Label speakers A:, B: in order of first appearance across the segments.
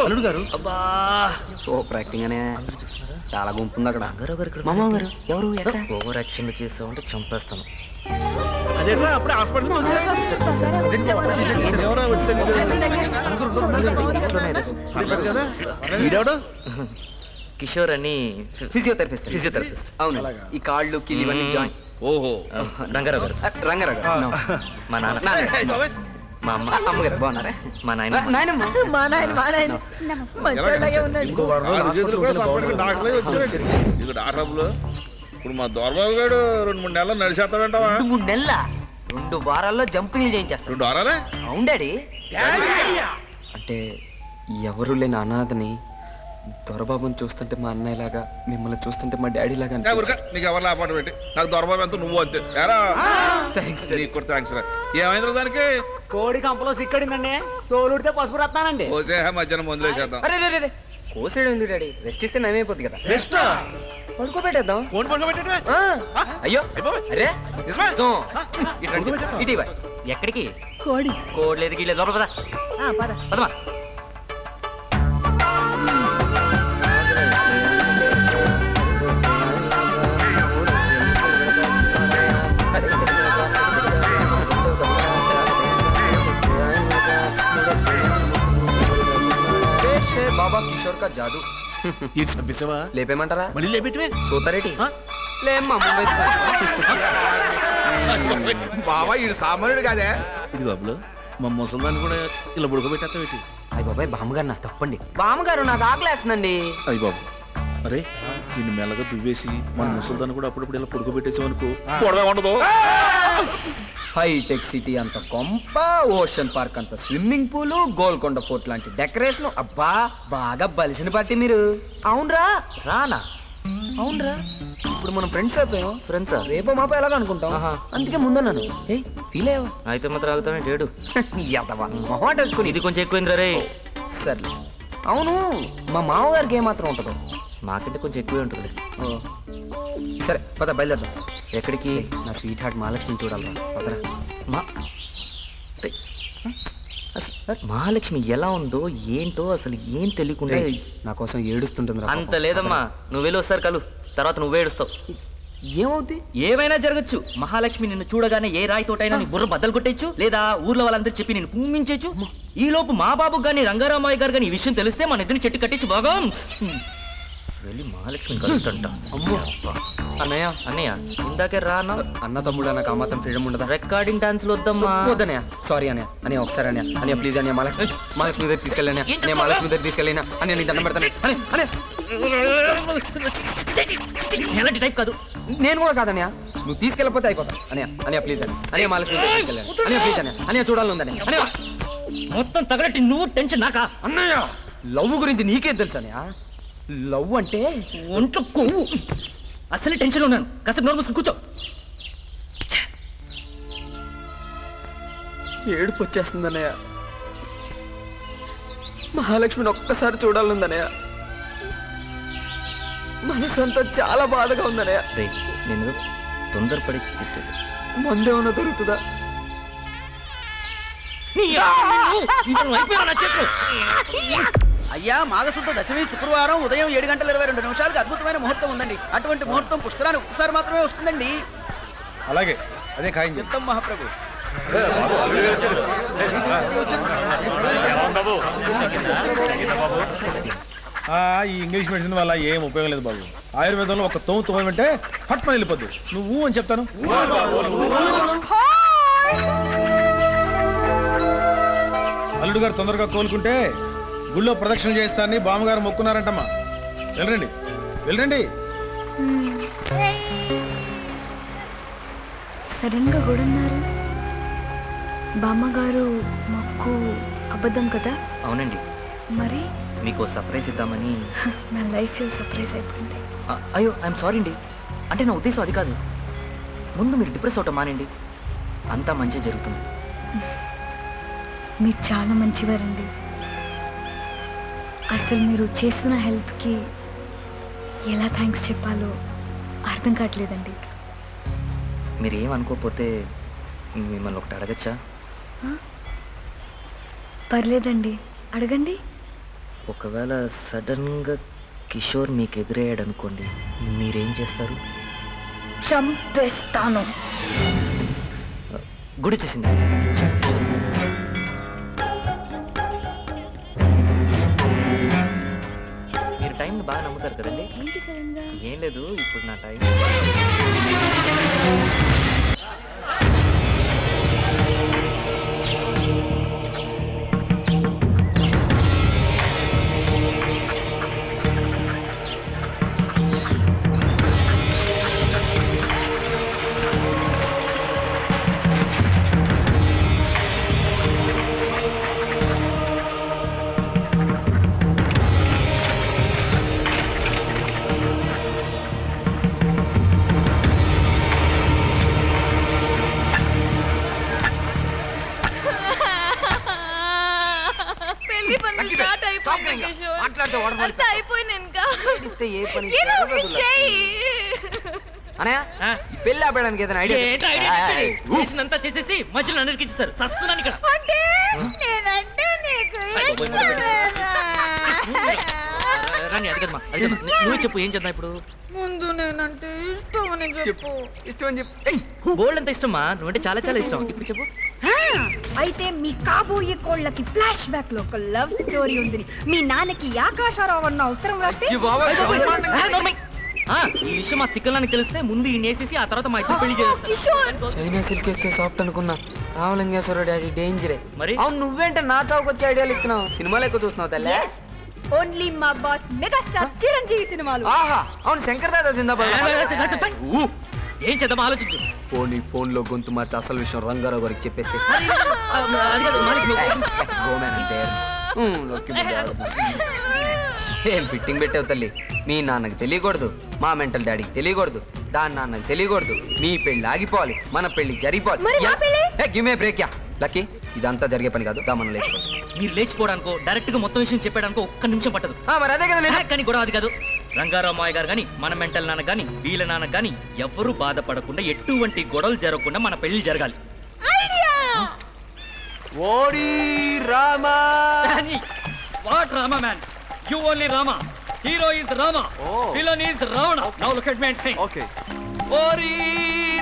A: అల్లుడు గారు
B: అబ్బా సూపర్ యాక్టింగ్ అనే చాలా గుంపు ఉంది అక్కడ. మామ గారు ఎవరు ఓవర్ యాక్షన్ చేస్తామంటే చంపేస్తాను.
A: అదేట్రా అప్పుడే హాస్పిటల్ కదా. వీడెవడు?
B: కిషోర్ అని ఫిజియోథెరపిస్ట్. అవును, ఈ కాళ్ళు కీళ్ళు ఇవన్నీ జాయిన్.
A: ఓహో,
B: రంగారావు గారు. రంగారావు గారు మా నాన్న. మా అమ్మ అమ్మగారు బాగున్నారా? మా నాయన
A: ఇప్పుడు మా దొరబాబు గారు 2-3 నెలలు నడిచేస్తాడంటావా?
B: 2-3 నెలల 2 వారాల్లో జంపింగ్ చేయించేస్తాడు.
A: 2 వారాలే?
B: అవును డాడీ. అంటే ఎవరు లేని అనాథని దొరబాబుని చూస్తుంటే మా అన్నయ్య లాగా, మిమ్మల్ని చూస్తుంటే మా డాడీ లాగా.
A: నీకు ఎవరు అపాటు పెట్టి నాకు దొరబాబు ఎంత నువ్వు అంతే. నీకు కూడా థ్యాంక్స్ రా. ఏమైంది దానికి?
B: కోడి కంపలో సిక్కడిందండి, తోలుడితే పసుపు రత్తానండి.
A: ఓసే మధ్యాహ్నం మందులు వేసేద్దాం.
B: అరే కోసేడు ఉంది డాడీ, రెస్ట్ ఇస్తే నయమైపోద్ది కదా.
A: రెస్ట్
B: పడుకోబెట్టేద్దాం. అయ్యో అరే ఇటీవా ఎక్కడికి? కోడి లేదు గీలేదు లోపల పదమా. బాబా కిషోర్ కా జాదు లేపేమంటారా?
A: మళ్ళీ లేపెట్టివే
B: సూతారేటి లేమ్మా.
A: బాబా ఈ సామాన్యుడు కాదే. ఇది బాబులు మా ముసలిదాన్ని కూడా ఇలా బుడకబెట్టేస్తా పెట్టి.
B: అయ్యి బాబాయ్ బామ్మగారు నా తప్పండి. బామ్మగారు నాకు ఆకలేస్తుందండి.
A: అయ్యి బాబు అరే నిన్ను మెల్లగా దువ్వేసి మన ముసలిదాన్ని కూడా అప్పుడప్పుడు ఇలా పడుకోబెట్టేసామనుకో పొడవే ఉండదు.
B: హైటెక్ సిటీ అంత కొంప, ఓషన్ పార్క్ అంత స్విమ్మింగ్ పూల్, గోల్కొండ ఫోర్ట్ లాంటి డెకరేషన్. అబ్బా బాగా బలిసిన పార్టీ మీరు. అవునరా రానా? అవునరా ఇప్పుడు మనం ఫ్రెండ్స్ అయిపోయాం. ఫ్రెండ్సా? రేపో మాపో ఎలాగ అనుకుంటాం. అందుకే ముందున్నాను. ఫీల్ అయ్యావా? అయితే మాత్రం ఆగుతామే డేడు. మొహమాట అనుకుని ఇది కొంచెం ఎక్కువైంది రే. సర్లే అవును, మా మామగారికి ఏమాత్రం ఉంటుందో? మాకంటే కొంచెం ఎక్కువే ఉంటుంది. సరే పద బయలుదేద్దాం. ఎక్కడికి? నా స్వీట్ హార్ట్ మహాలక్ష్మి చూడాలరా. పదరా. మహాలక్ష్మి ఎలా ఉందో ఏంటో అసలు ఏం తెలియకుండా నా కోసం ఏడుస్తుంటుంది. అంత లేదమ్మా, నువ్వు వెళ్ళి వస్తారు కలు, తర్వాత నువ్వే ఏడుస్తావు. ఏమవుద్ది? ఏమైనా జరగచ్చు. మహాలక్ష్మి నిన్ను చూడగానే ఏ రాయితోటైనా నీ బుర్ర బద్దలు కొట్టేచ్చు, లేదా ఊర్లో వాళ్ళందరూ చెప్పి నేను పూమించచ్చు. ఈ లోపు మా బాబు గాని రంగారామయ్య గారు గాని ఈ విషయం తెలిస్తే మన ఇద్దరిని చెట్టు కట్టేసి బాగా వెళ్ళి మహాలక్ష్మిని కలుస్తుంట. అమ్మో అన్నయ్య అన్నయ్య ఇందాకే రానా? అన్న తమ్ముడు నాకు ఆ మాత్రం ఫ్రీడమ్ ఉండదా? రికార్డింగ్ డాన్స్లు వద్దమ్మా. వద్దనయ్య, సారీ అన్నయ్య. అన్నయ్య ఒకసారి అన్నయ్య. అన్నయ్య ప్లీజ్ అన్నయ్య, మహాలక్ష్మి దగ్గర తీసుకెళ్ళాను. నేను మహాలక్ష్మి దగ్గర తీసుకెళ్ళినా అన్నయ్య, నీ దండం పెడతాను. ఎలాంటి టైప్ కాదు. నేను కూడా కాదన్నయ్య, నువ్వు తీసుకెళ్ళకపోతే అయిపోతా. అన్నయ్య అన్నయ్య ప్లీజ్ అన్నయ్య. అన్నయ్య మహాలక్ష్మి దగ్గర తీసుకెళ్ళాను. అన్నయ్య ప్లీజ్ అన్నయ్య. అన్నయ్య చూడాలని ఉందని. అన్నయ్య మొత్తం తగలట్టి నువ్వు టెన్షన్ నాకా? అన్నయ్య లవ్ గురించి నీకేం తెలుసు అన్నయ్య? లవ్ అంటే ఒంట్లో కొవ్వు. అసలే టెన్షన్ ఉన్నాను. కాస్త నోరు మూసుకుని కూర్చో. ఏడుపు వచ్చేస్తుందన్నయ్య. మహాలక్ష్మిని ఒక్కసారి చూడాలందన్నయ్య. మనసంతా చాలా బాధగా ఉందన్నయ్య. నేను తొందరపడి మందేమన్నా దొరుకుతుందా?
C: అయ్యా మాఘశుద్ధ దశమి శుక్రవారం ఉదయం 7:22 అద్భుతమైన ముహూర్తం ఉందండి. అటువంటి ముహూర్తం పుష్కరానికి ఒకసారి మాత్రమే వస్తుందండి.
A: అలాగే అదే ఖాయం
C: చెప్తాం మహాప్రభు.
A: ఈ ఇంగ్లీష్ మెడిసిన్ వల్ల ఏం ఉపయోగం లేదు బాబు. ఆయుర్వేదంలో ఒక తోమంటే ఫట్మని వెళ్ళిపోద్ది. నువ్వు అని చెప్తాను. అల్లుడు గారు తొందరగా కోలుకుంటే గుళ్ళో ప్రదక్షిణ చేస్తానని బామ్మగారు మొక్కున్నారంటమ్మా. వెళ్ళండి వెళ్ళండి.
D: సడన్ గా గొడన్నారు. బామ్మగారు మొక్కు అబద్ధం కదా?
B: అవునండి.
D: మరి
B: మీకు సర్ప్రైజ్ ఇద్దామని.
D: నా లైఫ్ సర్ప్రైజ్ అయిపోయింది.
B: అయ్యో ఐఎమ్ సారీ అండి. అంటే నా ఉద్దేశం అది కాదు. ముందు మీరు డిప్రెస్ అవటం మానండి, అంతా మంచి జరుగుతుంది.
D: మీరు చాలా మంచివారండి. అసలు మీరు చేస్తున్న హెల్ప్కి ఎలా థ్యాంక్స్ చెప్పాలో అర్థం కావట్లేదండి.
B: మీరు ఏమనుకోకపోతే మిమ్మల్ని ఒకటి అడగచ్చా?
D: పర్లేదండి. అడగండి.
B: ఒకవేళ సడన్గా కిషోర్ మీకు ఎదురయ్యాడు అనుకోండి, మీరేం చేస్తారు?
D: చంపేస్తాను.
B: గుడి చేసింది. మీరు టైంని బాగా నమ్ముతారు కదండి.
D: ఏంటి సడన్గా?
B: ఏం లేదు, ఇప్పుడు నా టైం.
E: పెళ్లి ఆపడానికి ఏదైనా ఐడియా
B: చేసినంతా చేసేసి మధ్యలో అందరికి ఇచ్చేసారు. సస్తున్నాను ఇక్కడ. రాని అది కదమ్మా, అది కదమ్మా. నువ్వు చెప్పు, ఏం చేద్దాం ఇప్పుడు?
F: ముందు నేనంటే ఇష్టం అని చెప్పు.
E: ఇష్టం అని చెప్పు.
B: బోల్డ్ అంత ఇష్టమా? నువ్వంటే చాలా చాలా ఇష్టం. ఇప్పుడు చెప్పు.
F: అయితే మీ కాబోయే కోళ్ళకి ఫ్లాష్ బ్యాక్ లో ఒక లవ్ స్టోరీ ఉంది. మీ నాన్నకి ఆకాశారావు అన్న ఉత్తరం రాస్తే
B: ఈ విషయం మా తిక్కలానికి తెలిస్తే ముందు ఈ నేసేసి ఆ తర్వాత మా ఇద్దరు పెళ్లి చేస్తారు.
E: చైనా సిల్క్ ఇస్తే సాఫ్ట్ అనుకున్నా. రామలింగేశ్వర డాడీ డేంజరే.
B: మరి
E: అవును, నువ్వేంటే నా చావుకు వచ్చే ఐడియాలు ఇస్తున్నావు? సినిమాలు ఎక్కువ చూస్తున్నావు తల్లే.
F: ఓన్లీ మా బాస్ మెగాస్టార్ చిరంజీవి సినిమాలు.
E: ఆహా, అవును, శంకర్ దాదా జిందాబాద్.
B: ఏం చేద్దాం ఆలోచించు.
E: ఫోన్ లో గొంతు మార్చి అసలు విషయం రంగారావు గారికి చెప్పేస్తే
B: అది కాదు, మాలిక్ నువ్వు.
E: గోమెన్ అంటే ఏం ఫిట్టింగ్ పెట్టావు తల్లి. మీ నాన్నకి తెలియకూడదు, మా మెంటల్ డాడీకి తెలియకూడదు, దాని నాన్నకి తెలియకూడదు. మీ పెళ్లి ఆగిపోవాలి, మన పెళ్లి జరిగిపోవాలి. Give me break ya lucky. ఇదంతా జరిగే పని కాదు. మనం లేచిపోతాం.
B: మీరు లేచిపోవడానికో డైరెక్ట్ గా మొత్తం విషయం చెప్పడానికో ఒక్క నిమిషం పట్టదు.
E: మరి అదే కదా నేను.
B: కానీ గొడవ అది కాదు. రంగారావు మాయ గారు గాని, మన మెంటల్ నాన్న గాని, వీళ్ళ నాన్న గాని ఎవ్వరూ బాధపడకుండా, ఎటువంటి గొడవలు జరగకుండా మన పెళ్లి జరగాలి.
E: ఓరి Rama.
B: What Rama man? You only Rama. Hero is Rama, villain is Ravana. Now look at me and sing.
E: Okay.
B: ఓరి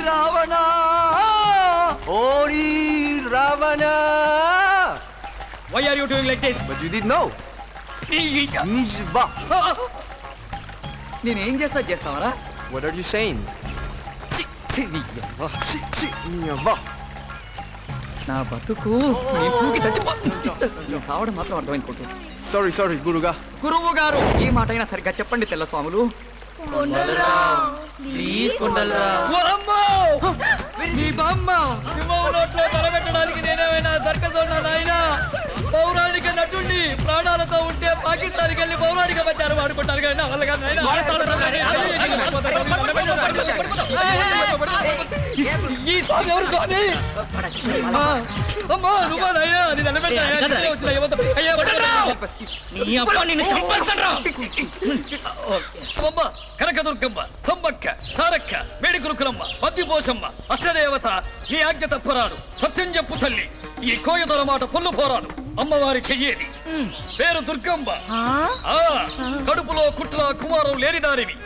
B: రావణ,
E: ఓరి Ravana.
B: Why are you doing like this?
E: But you did no. నిజ్బా.
B: నేనేం చేస్తావరా?
E: What are you saying?
B: నా బతుకు కావడం మాత్రం అర్థమైపోతుంది.
E: సారీ గురుగా.
B: గురువు గారు, ఈ మాట అయినా సరిగ్గా చెప్పండి తెల్ల స్వాములు. ప్లీజ్ కొండలరావు. మీ బామ్మ సింహం నోట్లో తలబెట్టడానికి నేనేమైనా సర్కస్ ఉన్నా నాయనా? పౌరాణిక నటుడిని ప్రాణాలతో ఉంటే పాకిస్తాన్కి వెళ్ళి పౌరాణిక బచ్చారు వాడుకుంటారు కానీ నా వల్ల కాదు నాయనా. ఈ స్వామి ఎవరు స్వామి? అమ్మా నువ్వా నాయనా? అది కనకదుర్గమ్మ, సంబక్క, సారక్క, మేడికురుకులమ్మ, పద్దిపోషమ్మ, అష్టదేవత నీ ఆజ్ఞ తప్పరాడు. సత్యం చెప్పు తల్లి, ఈ కోయదొర మాట పొల్లు పోరాడు. అమ్మవారి చెయ్యేది పేరు దుర్గమ్మ. కడుపులో కుట్ల కుమారం లేనిదానివి.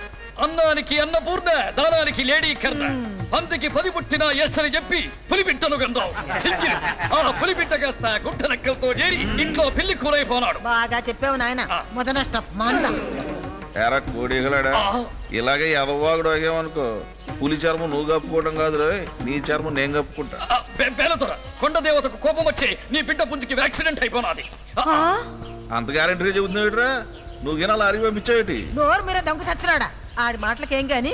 B: అన్నానికి అన్నపూర్ణ, దానానికి లేడీ కర్ణ. పందికి 10 పుట్టిన ఎస్తని చెప్పి పులిపిట్టను గందావు. సింగిల్ ఆ పులిపిట్ట కాస్త గుట్ట నక్కలతో చేరి ఇంట్లో పెళ్లి కూరైపోనాడు.
F: బాగా చెప్పావు నాయన. మొదన స్టెప్ మాంద.
A: ఎరా కోడిగలాడా, ఇలాగే ఎదవాగుడు అయ్యామనుకో పులి చర్మం నువ్వు కప్పుకోవడం కాదు రా, నీ చర్మం నేను కప్పుకుంటా.
B: పేలతోరా కొండ దేవతకు కోపం వచ్చి నీ బిడ్డ పుంజుకి యాక్సిడెంట్ అయిపోనాది.
A: అంత గ్యారెంటీ చెబుతున్నావుట్రా? నువ్వు గినా లారీ పంపించావుటి?
F: నోరు మీద దొంగ సచ్చినాడా? ఆడి మాటలకేం గాని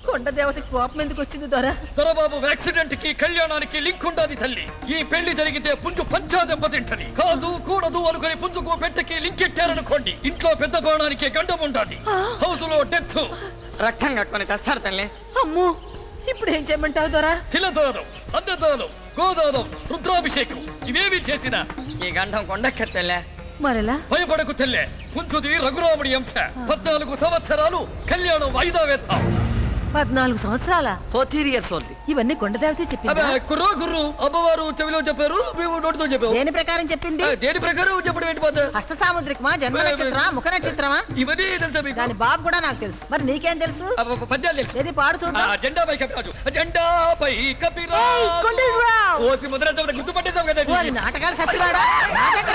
F: కొండ దేవతకి కోపం ఎందుకు వచ్చింది దొరా?
B: దొరబాబు యాక్సిడెంట్ కి కళ్యాణానికి లింక్ ఉండాది తల్లి. ఈ పెళ్లి జరిగితే పుంజు పంచా దెబ్బతింటది. కాదు కూడదు అనుకుని పుంజుకు పెట్టకి లింక్ ఎట్టారనుకోండి, ఇంట్లో పెద్ద బాణానికి గండం ఉండాది. హౌస్ లో డెత్,
E: రక్తం కక్కుని చేస్తారు తల్లి.
F: అమ్మో, ఇప్పుడు ఏం చేయమంటావు దొరా?
B: తిలదానం, అన్నదానం, గోదానం, రుద్రాభిషేకం ఇవేమి చేసినా
E: ఈ గండం కొండెక్కెత్తెల్లే.
F: మరెలా?
B: భయపడకు తెల్లే. పుంజుది రఘురాముడి అంశ. 14 సంవత్సరాలు కళ్యాణం వాయిదా వేస్తాం.
G: 14 సంవత్సరాల
C: 14 years old.
G: ఇవన్నీ కొండదేవతే చెప్పింది
C: కుర్రు కుర్రు అమ్మవారు చెవిలో చెప్పారు మేము నోటితో చెప్పాము.
G: దేని ప్రకారం చెప్పింది
C: దేని ప్రకారం చెప్పడం ఏంటి పోతే
G: హస్త సాముద్రికమా జన్మ నక్షత్రమా ముఖ నక్షత్రమా
C: ఇవన్నీ తెలుసా మీకు?
G: దాని బాబు కూడా నాకు తెలుసు మరి నీకేం తెలుసు
C: పద్యాలు తెలుసు.
G: ఏది పాడు చూద్దాం
C: జెండాపై కపిరాజు జెండాపై కపిరాజు ఓసి ముద్ర గుర్తుపట్టేసాం కదండి.
G: ఓరి నాటకాలు సచ్చివాడా నాటకాలు